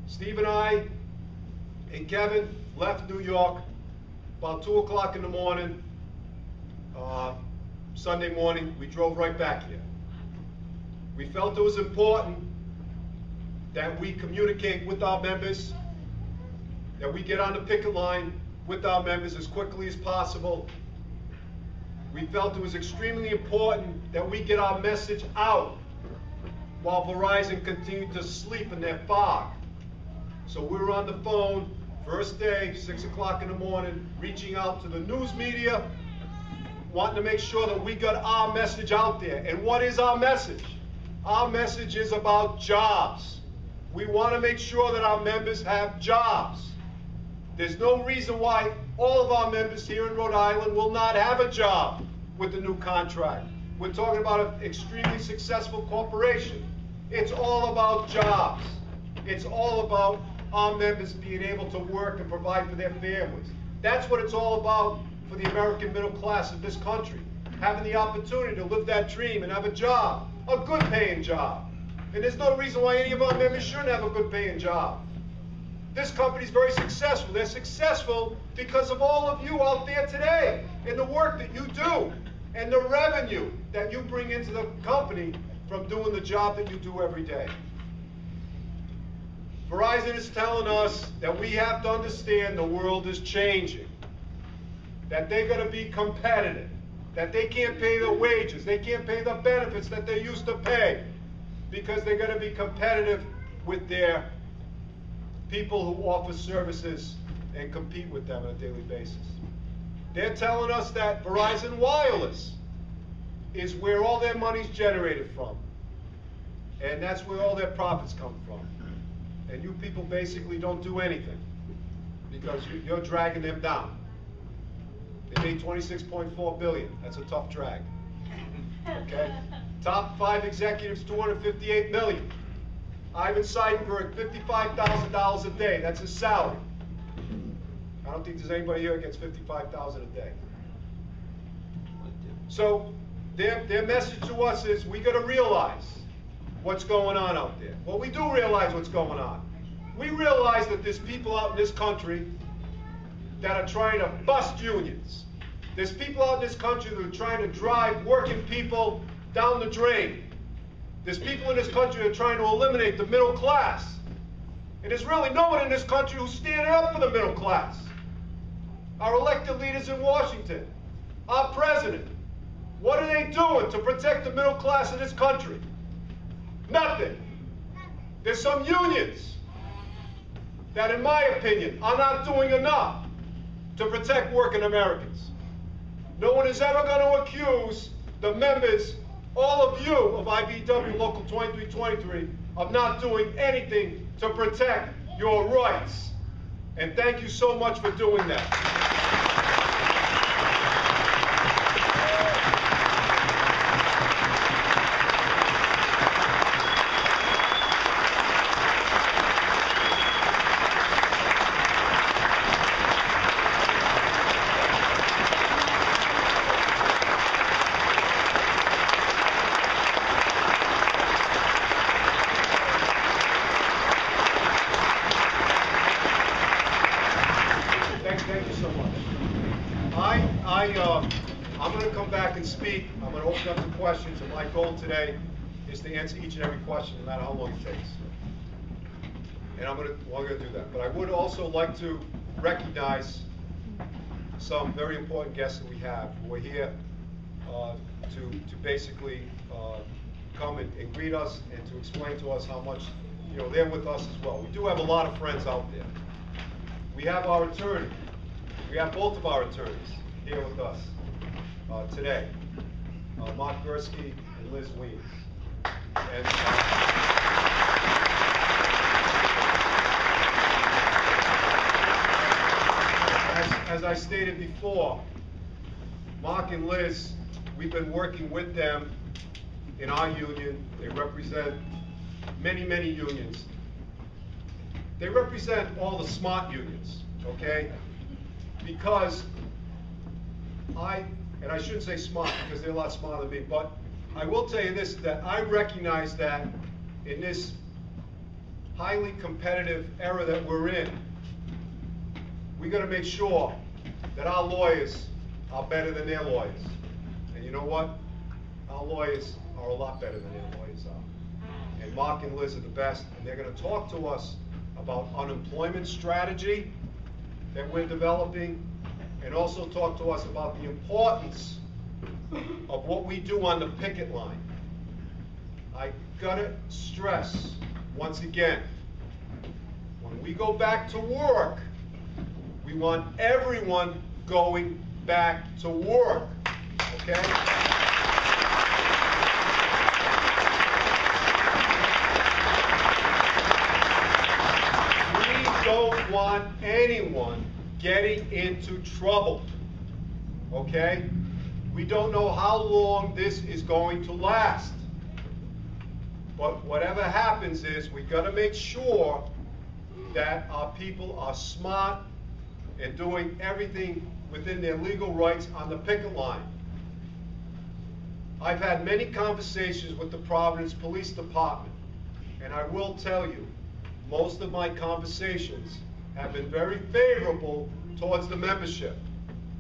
Steve and I and Kevin left New York about 2 o'clock in the morning, Sunday morning. We drove right back here. We felt it was important that we communicate with our members, that we get on the picket line with our members as quickly as possible. We felt it was extremely important that we get our message out while Verizon continued to sleep in their fog. So we were on the phone, first day, 6 o'clock in the morning, reaching out to the news media, wanting to make sure that we got our message out there. And what is our message? Our message is about jobs. We want to make sure that our members have jobs. There's no reason why all of our members here in Rhode Island will not have a job with the new contract. We're talking about an extremely successful corporation. It's all about jobs. It's all about our members being able to work and provide for their families. That's what it's all about for the American middle class of this country. Having the opportunity to live that dream and have a job, a good paying job. And there's no reason why any of our members shouldn't have a good paying job. This company's very successful. They're successful because of all of you out there today and the work that you do and the revenue that you bring into the company from doing the job that you do every day. Verizon is telling us that we have to understand the world is changing, that they're going to be competitive, that they can't pay the wages, they can't pay the benefits that they used to pay, because they're going to be competitive with their people who offer services and compete with them on a daily basis. They're telling us that Verizon Wireless is where all their money's generated from, and that's where all their profits come from. And you people basically don't do anything because you're dragging them down. They made $26.4 billion. That's a tough drag. Okay? Top 5 executives, $258 million. Ivan Seidenberg, $55,000 a day. That's his salary. I don't think there's anybody here that gets $55,000 a day. So their message to us is we got to realize what's going on out there. Well, we do realize what's going on. We realize that there's people out in this country that are trying to bust unions. There's people out in this country that are trying to drive working people down the drain. There's people in this country that are trying to eliminate the middle class. And there's really no one in this country who's standing up for the middle class. Our elected leaders in Washington, our president, what are they doing to protect the middle class of this country? Nothing. There's some unions that, in my opinion, are not doing enough to protect working Americans. No one is ever going to accuse the members, all of you of IBEW Local 2323, of not doing anything to protect your rights. And thank you so much for doing that. Thank you so much. I'm going to come back and speak. I'm going to open up the questions, and my goal today is to answer each and every question, no matter how long it takes. And we're going to do that. But I would also like to recognize some very important guests that we have who are here to basically come and greet us and to explain to us how much they're with us as well. We do have a lot of friends out there. We have our attorney. We have both of our attorneys here with us today, Mark Gursky and Liz Weems. And, as I stated before, Mark and Liz, we've been working with them in our union. They represent many, many unions. They represent all the smart unions, okay? Because and I shouldn't say smart because they're a lot smarter than me, but I will tell you this, that I recognize that in this highly competitive era that we're in, we got to make sure that our lawyers are better than their lawyers. And you know what? Our lawyers are a lot better than their lawyers are. And Mark and Liz are the best, and they're going to talk to us about unemployment strategy that we're developing, and also talk to us about the importance of what we do on the picket line. I gotta stress, once again, when we go back to work, we want everyone going back to work, okay? We don't want anyone getting into trouble, okay? We don't know how long this is going to last. But whatever happens is we got to make sure that our people are smart and doing everything within their legal rights on the picket line. I've had many conversations with the Providence Police Department, and I will tell you, most of my conversations have been very favorable towards the membership.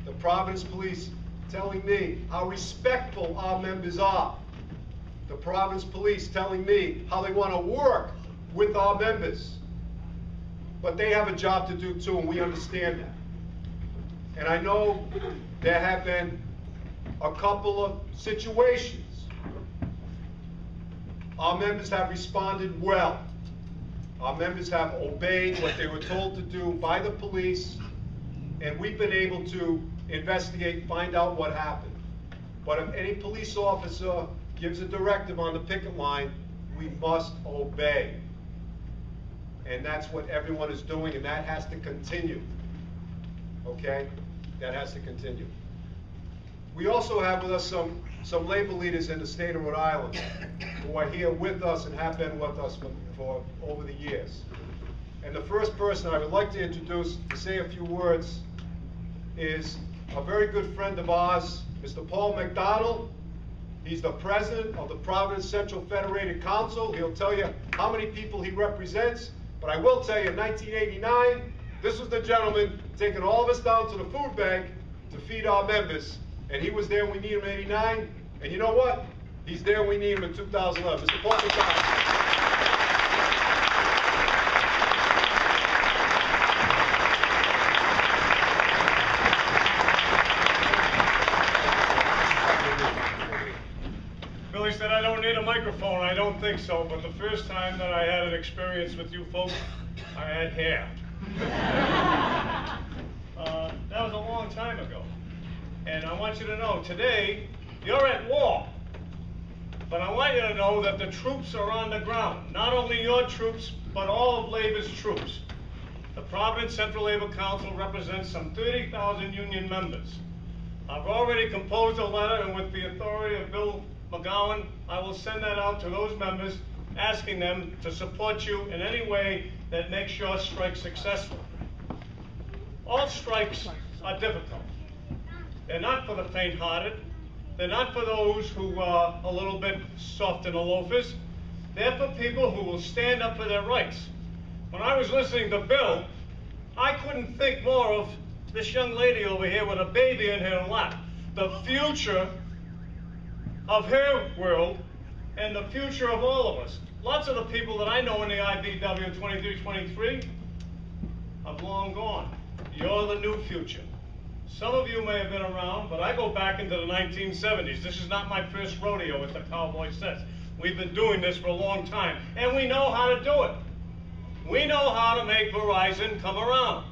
The Providence Police telling me how respectful our members are. The Providence Police telling me how they want to work with our members. But they have a job to do too, and we understand that. And I know there have been a couple of situations. Our members have responded well. Our members have obeyed what they were told to do by the police, and we've been able to investigate, find out what happened. But if any police officer gives a directive on the picket line, we must obey. And that's what everyone is doing, and that has to continue. Okay? That has to continue. We also have with us some labor leaders in the state of Rhode Island who are here with us and have been with us for over the years. And the first person I would like to introduce to say a few words is a very good friend of ours, Mr. Paul McDonald. He's the president of the Providence Central Federated Council. He'll tell you how many people he represents. But I will tell you, in 1989, this was the gentleman taking all of us down to the food bank to feed our members. And he was there when we needed him in 89. And you know what? He's there when we need him in 2011. Mr. Paul McDonald. Billy said I don't need a microphone. I don't think so, but the first time that I had an experience with you folks, I had hair. That was a long time ago. And I want you to know, today, you're at war. But I want you to know that the troops are on the ground. Not only your troops, but all of Labor's troops. The Providence Central Labor Council represents some 30,000 union members. I've already composed a letter, and with the authority of Bill McGowan, I will send that out to those members, asking them to support you in any way that makes your strike successful. All strikes are difficult. They're not for the faint-hearted. They're not for those who are a little bit soft in the loafers. They're for people who will stand up for their rights. When I was listening to Bill, I couldn't think more of this young lady over here with a baby in her lap. The future of her world and the future of all of us. Lots of the people that I know in the IBW 2323 have long gone. You're the new future. Some of you may have been around, but I go back into the 1970s. This is not my first rodeo, as the cowboy says. We've been doing this for a long time, and we know how to do it. We know how to make Verizon come around.